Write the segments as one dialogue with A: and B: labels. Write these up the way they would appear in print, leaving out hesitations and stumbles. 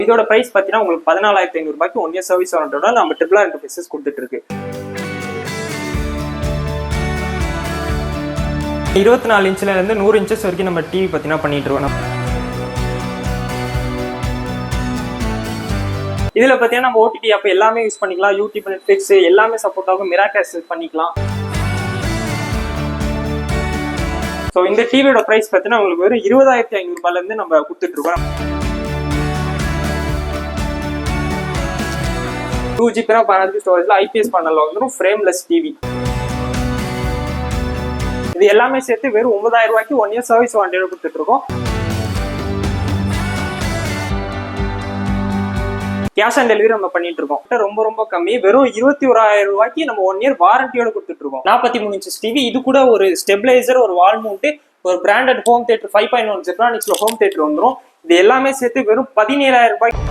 A: இதோட பிரைஸ் பார்த்தீங்கன்னா உங்களுக்கு 14,500 ரூபாய்க்கு 1 இயர் சர்வீஸ் வாரண்டியோட நம்ம ட்ரிபிள் ஆர் பீசஸ் கொடுத்துட்டு இருக்கு. 24 இன்ச்ல இருந்து 100 இன்ச்சஸ் வரைக்கும் நம்ம டிவி பார்த்தீங்கன்னா பண்ணிட்டு இருக்கோம். இதுல பார்த்தீங்கன்னா நம்ம ஓடிடி ஆப் எல்லாமே யூஸ் பண்ணிக்கலாம். யூடியூப், நெட்ஃபிளிக்ஸ் எல்லாமே சப்போர்ட் ஆகும். மிராகாஸ் பண்ணிக்கலாம். ஸோ இந்த டிவியோட பிரைஸ் பார்த்தீங்கன்னா உங்களுக்கு வெறும் 20,500 ரூபாயில இருந்து நம்ம கொடுத்துட்டு இருக்கோம். 2GB ஸ்டோரேஜ்ல ஐபிஎஸ் பேனல்ல வந்துடும். Frameless TV. இது எல்லாமே சேர்த்து வெறும் 9,000 ரூபாய்க்கு 1 இயர் சர்வீஸ் வாரண்டியோட கொடுத்துட்டு இருக்கோம். கேஷ் ஆன் டெலிவரி நம்ம பண்ணிட்டு இருக்கோம். ரொம்ப கம்மி. வெறும் 21,000 ரூபாய்க்கு நம்ம 1 இயர் வாரண்டியோட கொடுத்துட்டு இருக்கோம். 43 இன்ச்சஸ் டிவி. இது கூட ஒரு ஸ்டெபிளைசர், ஒரு வால் மவுண்ட், ஒரு பிராண்டட் ஹோம் தியேட்டர் 5.1 ஜெப்ரானிக்ஸ்ல ஹோம் தியேட்டர் வந்துடும். இது எல்லாமே சேர்த்து வெறும் 17,000 ரூபாய்க்கு.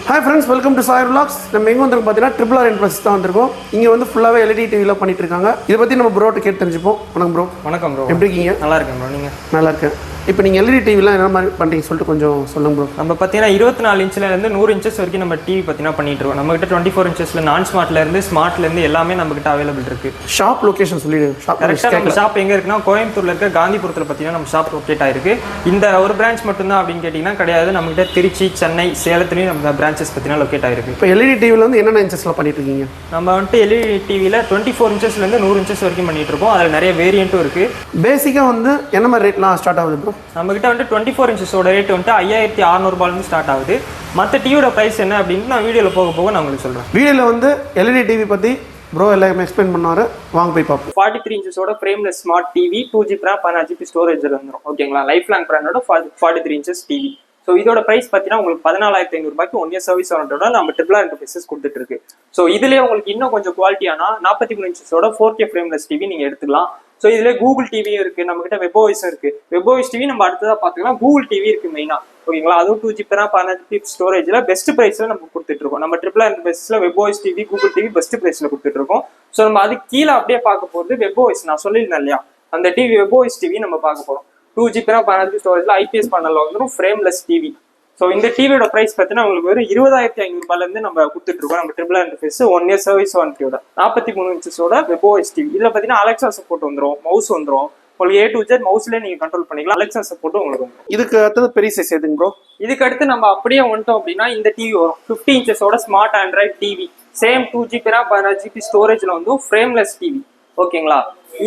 B: Hi friends, welcome to Sai vlogs. நம்ம எங்கே வந்திருக்கோம் பார்த்தீங்கன்னா ட்ரிபிள் ஆர் இன்ட்ரெஸ்ட் தான் வந்திருக்கோம். இங்கே வந்து ஃபுல்லாகவே எல்இடி டிவியில் பண்ணிட்டு இருக்காங்க. இதை பற்றி நம்ம ப்ரோட்ட கேட்டு தெரிஞ்சுப்போம். வணக்கம் ப்ரோ.
A: வணக்கம் ப்ரோ.
B: எப்படி இருக்கீங்க?
A: நல்லா இருக்கேன் ப்ரோ. நீங்கள்? நல்லா இருக்கேன்.
B: இப்போ நீங்கள் எல்இடி டிவிலாம் என்ன மாதிரி பண்ணுறீங்க சொல்லிட்டு கொஞ்சம் சொல்லுங்க ப்ரோ.
A: நம்ம பார்த்தீங்கன்னா 24 இன்ச்ல இருந்து 100 இன்ச்சஸ் வரைக்கும் நம்ம டிவி பார்த்தீங்கன்னா பண்ணிட்டு இருக்கோம். நம்ம கிட்ட 24 இன்ச்சஸ்ல நான் ஸ்மார்ட்ல இருந்து ஸ்மார்ட்ல இருந்து எல்லாமே நம்ம கிட்ட அவைலபிள் இருக்கு.
B: ஷாப் லொகேஷன் சொல்லிடுங்க.
A: நம்ம ஷாப் எங்க இருக்குன்னா கோயம்புத்தூர்ல இருக்க காந்திபுரத்தில் பார்த்தீங்கன்னா நம்ம ஷாப் லொக்கேட் ஆயிருக்கு. இந்த ஒரு பிரான்ச் மட்டும்தான் அப்படின்னு கேட்டிங்கன்னா கிடையாது. நம்ம கிட்ட திருச்சி, சென்னை, சேலத்துலையும் நம்ம பிரான்ச்சஸ் பார்த்தீங்கன்னா லொக்கேட் ஆயிருக்கு.
B: இப்போ எல்இடி டிவியில் வந்து என்னென்ன இன்ச்சஸ்ல பண்ணிட்டு இருக்கீங்க?
A: நம்ம வந்துட்டு எல்இடி டிவியில் 24 இன்ச்சஸ்ல இருந்து 100 இன்ச்சஸ் வரைக்கும் பண்ணிட்டு இருக்கோம். அதில் நிறைய வேரியண்ட்டும் இருக்கு.
B: பேசிக்காக வந்து என்ன மாதிரி ரேட்லாம் ஸ்டார்ட் ஆகுது ப்ரோ?
A: நம்ம கிட்ட வந்துட்டு 24 இன்ச்சஸோட ரேட் வந்துட்டு 5,600 ரூபாயிலிருந்து ஸ்டார்ட் ஆகுது. மற்ற டிவியோட பிரைஸ் என்ன அப்படின்னு நான் வீடியோவில் போக நான் உங்களுக்கு சொல்கிறேன்.
B: வீடியோவில் வந்து எல்இடி டிவி பற்றி ப்ரோ எல்லாமே எக்ஸ்பிளைன் பண்ணாரு. வாங்க போய் பார்ப்போம்.
A: 43 இன்ச்சஸோட frameless smart TV 2GB RAM 16GB ஸ்டோரேஜில் வந்துடும். ஓகேங்களா? லைஃப் லாங் பிராண்டோட 43 இன்ச்சஸ் டிவி. ஸோ இதோட பிரைஸ் பார்த்தீங்கன்னா உங்களுக்கு 14,500 ரூபாய்க்கு 1 இயர் சர்வீஸ் வாரண்டியோட நம்ம ட்ரிபிள் ஆர் பீசஸ் கொடுத்துட்டு இருக்கு. ஸோ இதுலேயே உங்களுக்கு இன்னும் கொஞ்சம் குவாலிட்டியானா 43 இன்ச்சஸோட 4K ஃப்ரேம்லெஸ் டிவி நீங்கள் எடுத்துக்கலாம். ஸோ இதுல கூகுள் டிவியும் இருக்கு, நம்ம கிட்ட வெப்ஓஎஸும் இருக்கு. வெப்ஓஎஸ் டிவி நம்ம அடுத்ததாக பார்த்துக்கலாம். கூகுள் டிவி இருக்கு மெயினா. ஓகேங்களா? அதுவும் 2GB RAM 16GB ஸ்டோரேஜ்ல பெஸ்ட் பிரைஸ்ல நம்ம கொடுத்துட்டு இருக்கோம். நம்ம ட்ரிபிள் ஆர் பேஸ்ல webOS TV, Google TV best பிரைஸ்ல கொடுத்துட்டு இருக்கோம். ஸோ நம்ம அது கீழே அப்படியே பார்க்க போகிறது வெப்ஓஎஸ். நான் சொல்லியிருந்தேன் இல்லையா, அந்த டிவி வெப்ஓஎஸ் டிவி நம்ம பார்க்க போறோம். 2GB RAM 16GB ஸ்டோரேஜ்ல ஐபிஎஸ் பேனல்ல வந்துடும். Frameless TV. ஸோ இந்த டிவியோட பிரைஸ் பார்த்தீங்கன்னா உங்களுக்கு வெறும் 20,500 ரூபாயில இருந்து நம்ம கொடுத்துட்டு இருக்கோம். நம்ம triple R interface 1 year service வாரண்டியோட 43 இன்ச்சஸோட வெப்ஓஎஸ் டிவி. இதுல பார்த்தீங்கன்னா அலெக்சா சப்போர்ட் வந்துடும், மவுஸ் வந்துடும். உங்களுக்கு A to Z மவுஸ்லேயே நீங்க கண்ட்ரோல் பண்ணிக்கலாம். அலெக்சா சப்போர்ட்டும் உங்களுக்கு வந்துடும்.
B: இதுக்கு அடுத்தது பெரிய சைஸ் எதுங்க ப்ரோ?
A: இதுக்கு அடுத்து நம்ம அப்படியே வந்துட்டோம் அப்படின்னா இந்த டிவி வரும். 50 இன்ச்சஸோட smart Android TV. Same 2GB RAM 16GB ஸ்டோரேஜ்ல வந்து ஃப்ரேம்லெஸ் டிவி. ஓகேங்களா?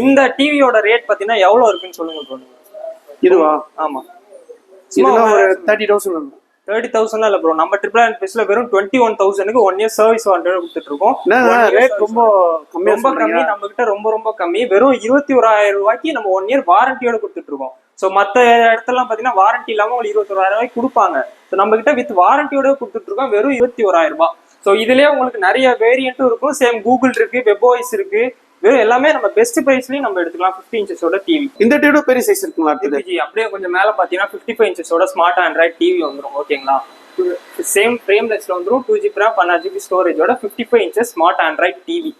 A: இந்த டிவியோட ரேட் பார்த்தீங்கன்னா எவ்வளோ இருக்குன்னு சொல்லுங்க ப்ரோ.
B: இதுவா?
A: ஆமா,
B: இதெல்லாம் ஒரு 30,000.
A: 30,000 இல்ல ப்ரோ. நம்ம ட்ரிபிள் ஆர் பேஸ்ல வெறும் 21,000க்கு 1 இயர் சர்வீஸ் வாரண்டியோட கொடுத்துட்டு இருக்கோம்.
B: ரேட் ரொம்ப
A: கம்மி. நம்ம கிட்ட ரொம்ப கம்மி. வெறும் 21,000 ரூபாய்க்கு நம்ம 1 இயர் வாரண்டியோட கொடுத்துட்டு இருக்கோம். ஸோ மற்ற இடத்துலாம் பார்த்தீங்கன்னா வாரண்டி இல்லாமல் உங்களுக்கு 21,000 ரூபாய்க்கு கொடுப்பாங்க. ஸோ நம்ம கிட்ட வித் வாரண்டியோட கொடுத்துட்டு இருக்கோம் வெறும் 21,000 ரூபாய். ஸோ இதுலயே உங்களுக்கு நிறைய வேரியண்ட்டும் இருக்கும். சேம் கூகுள் இருக்கு, வெப்ஓஎஸ் இருக்கு. வெறும் எல்லாமே நம்ம பெஸ்ட் பிரைஸ்லயும் நம்ம எடுத்துக்கலாம். 50 இன்ச்சஸோட டிவி.
B: இந்த டிவியோட பெரிய சைஸ் இருக்குங்களா?
A: அப்படியே கொஞ்சம் மேல பாத்தீங்கன்னா 55 இன்ச்சஸோட ஸ்மார்ட் ஆண்ட்ராய்ட் டிவி வந்துடும். ஓகேங்களா? சேம் ஃப்ரேம்லெஸ்ல வந்துடும். 2GB RAM 16GB ஸ்டோரேஜோட 55 inches smart Android TV.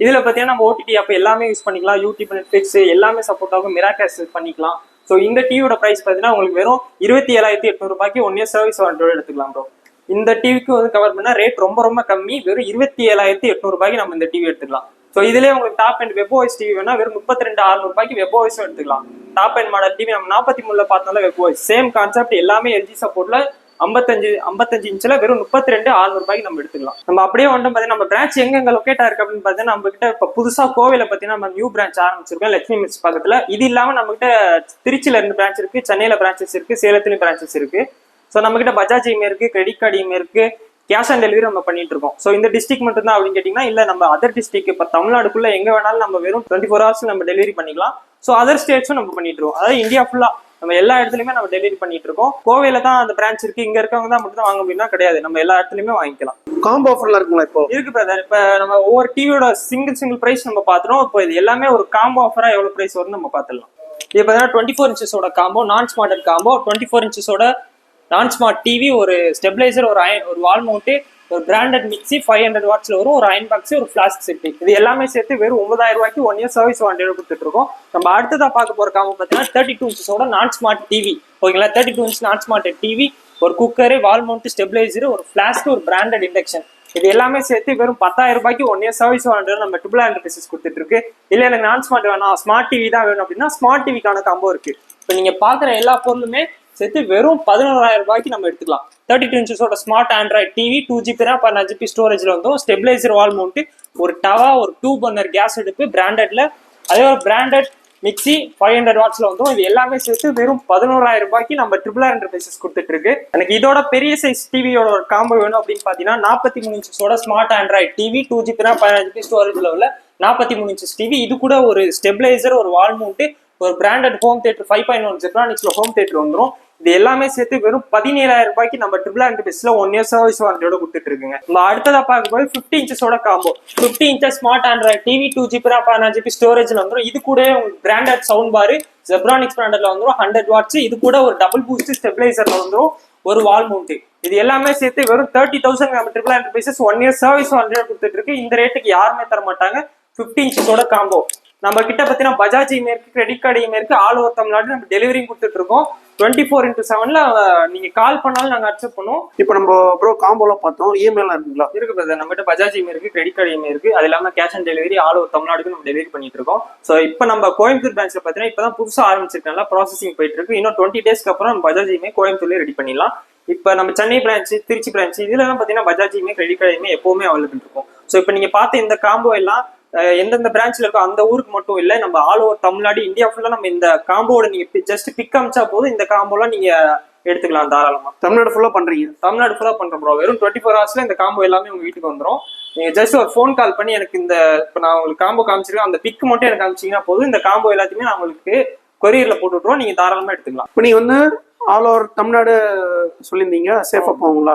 A: இதுல பாத்தீங்கன்னா நம்ம ஓடிடி ஆப் எல்லாமே யூஸ் பண்ணிக்கலாம். யூடியூப், நெட்ஃபிளிக்ஸ் எல்லாமே சப்போர்ட் ஆகும். மிராகாஸ் பண்ணிக்கலாம். ஸோ இந்த டிவியோட பிரைஸ் பாத்தீங்கன்னா உங்களுக்கு வெறும் 27,800 ரூபாய்க்கு 1 இயர் சர்வீஸ் வாரண்டியோட எடுத்துக்கலாம் ப்ரோ. இந்த டிவிக்கு வந்து கவர் பண்ணா ரேட் ரொம்ப கம்மி. வெறும் 27,800 ரூபாய்க்கு நம்ம இந்த டிவி எடுத்துக்கலாம். ஸோ இதுலேயே உங்களுக்கு டாப் அண்ட் வெப்ஓஎஸ் டிவி வேணா வெறும் 32,600 ரூபாய்க்கு வெப்ஓஎஸும் எடுத்துக்கலாம். டாப் அண்ட் மாடல் டிவி நம்ம 43 பார்த்தோம்ல வெப்ஓஎஸ். சேம் கான்செப்ட் எல்லாமே எல்ஜி சப்போர்ட்ல 55 இன்ச்ல வெறும் 32,600 ரூபாய்க்கு நம்ம எடுத்துக்கலாம். நம்ம அப்படியே வந்துட்டு பார்த்தீங்கன்னா நம்ம பிரான்ச் எங்க லொக்கேட் ஆயிருக்கு அப்படின்னு பார்த்தீங்கன்னா நம்ம கிட்ட இப்போ புதுசா கோவையில பார்த்தீங்கன்னா நம்ம நியூ பிரான்ச் ஆரம்பிச்சிருக்கோம், லட்சுமி மில்ஸ் பக்கத்துல. இது இல்லாம நம்ம கிட்ட திருச்சியில 2 பிரான்ச் இருக்கு, சென்னையில பிரான்ச்சஸ் இருக்கு, சேலத்துலயும் பிரான்ச்சஸ் இருக்கு. ஸோ நம்ம கிட்ட பஜாஜ் இமே இருக்கு, கிரெடிட் கார்டு இமே இருக்கு. கேஷ் ஆன் டெலிவரி நம்ம பண்ணிட்டு இருக்கோம். ஸோ இந்த டிஸ்ட்ரிக்ட் மட்டும் தான் அப்படின்னு கேட்டீங்கன்னா இல்ல, நம்ம அதர் டிஸ்ட்ரிக்ட் இப்போ தமிழ்நாடுக்குள்ள எங்க வேணாலும் நம்ம வெறும் 24 ஹவர்ஸ் நம்ம டெலிவரி பண்ணிக்கலாம். ஸோ அதர் ஸ்டேட்ஸும் நம்ம பண்ணிட்டு இருக்கோம். அதாவது இந்தியா ஃபுல்லா நம்ம எல்லா இடத்துலயுமே நம்ம டெலிவரி பண்ணிட்டு இருக்கோம். கோவையில தான் அந்த பிரான்ச் இருக்கு. இங்க இருக்கவங்க தான் மட்டும் தான் வாங்க அப்படின்னா கிடையாது. நம்ம எல்லா இடத்துலயுமே வாங்கிக்கலாம்.
B: காம்போ ஆஃபர்ல இருக்குங்களா? இப்போ
A: இருக்கு பிரதர். இப்ப நம்ம ஒவ்வொரு டிவியோட சிங்கிள் பிரைஸ் நம்ம பாத்துறோம். இப்போ இது எல்லாமே ஒரு காம்போ ஆஃபரா எவ்வளவு பிரைஸ் வரும்னு நம்ம பாத்துடலாம். இது பார்த்தீங்கன்னா 24 இன்ச்சஸோட காம்போ, நான் ஸ்மார்ட் காம்போ. 24 இன்ச்சஸோட நான் ஸ்மார்ட் டிவி, ஒரு ஸ்டெபிளைசர், ஒரு வால் மவுண்ட், ஒரு பிராண்டட் மிக்சி 500 வாட்ஸ்ல வரும், ஒரு அயன் பாக்ஸ், ஒரு ஃபிளாஸ்க் செட். இது எல்லாமே சேர்த்து வெறும் 9000 ரூபாய்க்கு 1 இயர் சர்வீஸ் வாரண்டியோட கொடுத்துட்டு இருக்கோம். நம்ம அடுத்ததா பார்க்க போற காம்போ பார்த்தீங்கன்னா 32 இன்ச்சஸோட நான் ஸ்மார்ட் டிவி. ஓகேங்களா, 32 இன்ச் நான் ஸ்மார்ட் டிவி, ஒரு குக்கரு, வால் மவுண்ட் ஸ்டெபிலைசர், ஒரு ஃபிளாஸ்க், ஒரு பிராண்டட் இண்டக்ஷன். இது எல்லாமே சேர்த்து வெறும் 10,000 ரூபாய்க்கு 1 இயர் சர்வீஸ் வாரண்டியோட நம்ம ட்ரிபிள் என்டர்பிரைசஸ் கொடுத்துட்டு இருக்கு. இல்ல எனக்கு நான் ஸ்மார்ட் வேணாம், ஸ்மார்ட் டிவி தான் வேணும் அப்படின்னா ஸ்மார்ட் டிவிக்கான காம்போ இருக்கு. இப்போ நீங்க பாக்குற எல்லா பொருளுமே சேர்த்து வெறும் 11,000 ரூபாய்க்கு நம்ம எடுத்துக்கலாம். 32 இன்ச்சஸோட smart Android TV, 2GB RAM 4GB ஸ்டோரேஜ்ல வந்தும், ஸ்டெபிலைசர், வால் மவுண்ட், ஒரு டவா, ஒரு 2 பர்னர் கேஸ் அடுப்பு பிராண்டட்ல, அதே ஒரு பிராண்டட் மிக்சி 500 வாட்ஸ்ல வந்தும். இது எல்லாமே சேர்த்து வெறும் 11,000 ரூபாய்க்கு நம்ம ட்ரிபிள் என்டர்பிரைசஸ் கொடுத்துட்டு இருக்கு. எனக்கு இதோட பெரிய சைஸ் டிவியோட ஒரு காம்போ வேணும் அப்படின்னு பாத்தீங்கன்னா 43 இன்ச்சஸோட smart Android TV, 2GB RAM 4GB ஸ்டோரேஜ்ல உள்ள 43 இன்ச்சஸ் டிவி. இது கூட ஒரு ஸ்டெபிலைசர், ஒரு வால் மவுண்ட், ஒரு பிராண்டட் ஹோம் தியேட்டர் 5.1 ஜெப்ரானிக்ஸ்ல ஹோம் தியேட்டர் வந்துடும். இது எல்லாமே சேர்த்து வெறும் 17,000 ரூபாய்க்கு நம்ம ட்ரிபிள் என்டர்பிரைஸ்ல 1 இயர் சர்வீஸ் வாரண்டியோட கொடுத்துட்டு இருக்குங்க. நம்ம அடுத்ததா பார்க்கும்போது 50 இன்ச்சஸோட combo, 50 inches smart Android TV, 2GB RAM 4GB ஸ்டோரேஜ்ல வந்துடும். இது கூட பிராண்டட் சவுண்ட் பார் ஜெப்ரானிக்ஸ் பிராண்டட்ல வந்துடும், 100 வாட்ஸ். இது கூட ஒரு டபுள் பூஸ்ட் ஸ்டெபிலைசர்ல வந்துடும், ஒரு வால் மவுண்ட். இது எல்லாமே சேர்த்து வெறும் 30,000 நம்ம ட்ரிபிள் என்டர்பிரைசஸ் 1 இயர் சர்வீஸ் வாரண்டியோட கொடுத்துட்டு இருக்கு. இந்த ரேட்டுக்கு யாருமே தர மாட்டாங்க. 50 இன்ச்சஸோட காம்போ நம்ம கிட்ட பார்த்தீங்கன்னா பஜாஜ் இஎம்ஐ இருக்கு, கிரெடிட் கார்டு இஎம்ஐ இருக்கு, ஆல் ஓவர் தமிழ்நாடு நம்ம டெலிவரி கொடுத்துட்டு இருக்கோம். 24x7ல நீங்க கால் பண்ணாலும் நாங்க அக்செப்ட் பண்ணுவோம்.
B: இப்போ நம்ம ப்ரோ காம்போலாம் பார்த்தோம், இஎம்ஐலாம் இருக்குங்களா?
A: இருக்கு பிரதர், நம்ம கிட்ட பஜாஜ் இஎம்ஐ இருக்கு, கிரெடிட் கார்டு இஎம்ஐ இருக்கு, அது இல்லாம cash on delivery all over தமிழ்நாடுக்கு நம்ம டெலிவரி பண்ணிட்டு இருக்கோம். ஸோ இப்போ நம்ம கோயம்புத்தூர் பிரான்ச்ல பார்த்தீங்கன்னா இப்பதான் புதுசா ஆரம்பிச்சிருக்கனால ப்ராசஸிங் போயிட்டு இருக்கு. இன்னும் 20 டேஸ்க்கு அப்புறம் நம்ம பஜாஜ் இஎம்ஐ கோயம்புத்தூர்லேயே ரெடி பண்ணிடலாம். இப்போ நம்ம சென்னை பிரான்ச், திருச்சி பிரான்ச், இதுல பார்த்தீங்கன்னா Bajaj EMI, credit card EMI எப்பவுமே அவைலபிள் இருக்கும். ஸோ இப்போ நீங்க பார்த்த இந்த காம்போ எல்லாம் எந்தெந்த பிரான்ச்ல இருக்கோ அந்த ஊருக்கு மட்டும் இல்லை, நம்ம ஆல் ஓவர் தமிழ்நாடு, இந்தியா ஃபுல்லா நம்ம இந்த காம்போட நீங்க ஜஸ்ட் பிக் அமிச்சா போதும், இந்த காம்போலாம் நீங்க எடுத்துக்கலாம் தாராளமா.
B: தமிழ்நாடு ஃபுல்லா பண்றீங்க?
A: தமிழ்நாடு ஃபுல்லா பண்றோம் ப்ரோ. வெறும் 24 ஹவர்ஸ்ல இந்த காம்போ எல்லாமே உங்க வீட்டுக்கு வந்துடும். நீங்க ஜஸ்ட் ஒரு ஃபோன் கால் பண்ணி எனக்கு இந்த இப்போ நான் உங்களுக்கு காம்போ காமிச்சிருக்கேன், அந்த பிக் மட்டும் எனக்கு காமிச்சிங்கன்னா போதும், இந்த காம்போ எல்லாத்தையுமே நான் உங்களுக்கு கொரியர்ல போட்டு விட்டுருவோம், நீங்க தாராளமா எடுத்துக்கலாம்.
B: இப்போ நீங்க வந்து ஆல் ஓவர் தமிழ்நாடு சொல்லியிருந்தீங்க, சேஃபா போகுங்களா?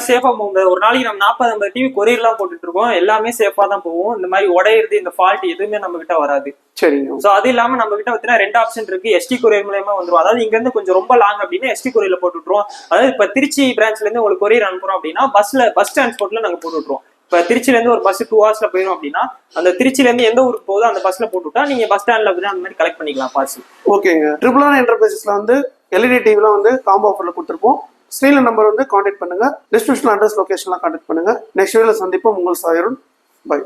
A: சேஃபா போகுங்க. ஒரு நாளைக்கு நம்ம 40-50 டிவி கொரியர்லாம் போட்டுட்டு இருக்கோம், எல்லாமே சேஃபா தான் போகும். இந்த மாதிரி உடையிறது, இந்த ஃபால்ட் எதுவுமே நம்ம கிட்ட வராது.
B: சரிங்க.
A: ஸோ அது இல்லாம நம்ம கிட்ட பார்த்தீங்கன்னா 2 ஆப்ஷன் இருக்கு. எஸ்டி கொரியர் மூலமா வந்துடும். அதாவது இங்க இருந்து கொஞ்சம் ரொம்ப லாங் அப்படின்னா எஸ்டி கொரியர்ல போட்டு விட்டுருவோம். அதாவது இப்ப திருச்சி பிரான்ச்ல இருந்து உங்களுக்கு கொரியர் அனுப்புறோம் அப்படின்னா பஸ் டிரான்ஸ்போர்ட்ல நாங்க போட்டு விட்டுருவோம். இப்ப திருச்சில இருந்து ஒரு பஸ் 2 ஹவர்ஸ்ல போயிடும் அப்படின்னா அந்த திருச்சில இருந்து எந்த ஊருக்கு போகுதோ அந்த பஸ்ல போட்டு விட்டா நீங்க பஸ் ஸ்டாண்ட்ல போய் அந்த மாதிரி கலெக்ட் பண்ணிக்கலாம் பார்சல்.
B: ஓகேங்க. ட்ரிபிள் ஆர் என்டர்பிரைசஸ்ல வந்து எல்இடி டிவிலாம் வந்து காம்போ ஆஃபர்ல கொடுத்துருப்போம். ஸ்க்ரீன்ல நம்பர் வந்து கான்டாக்ட் பண்ணுங்க, டிஸ்கிரிப்ஷன் அட்ரஸ் லொகேஷன்லாம் கான்டாக்ட் பண்ணுங்க. நெக்ஸ்ட் வீடியோல சந்திப்போம். உங்கள் சாயருன். பை.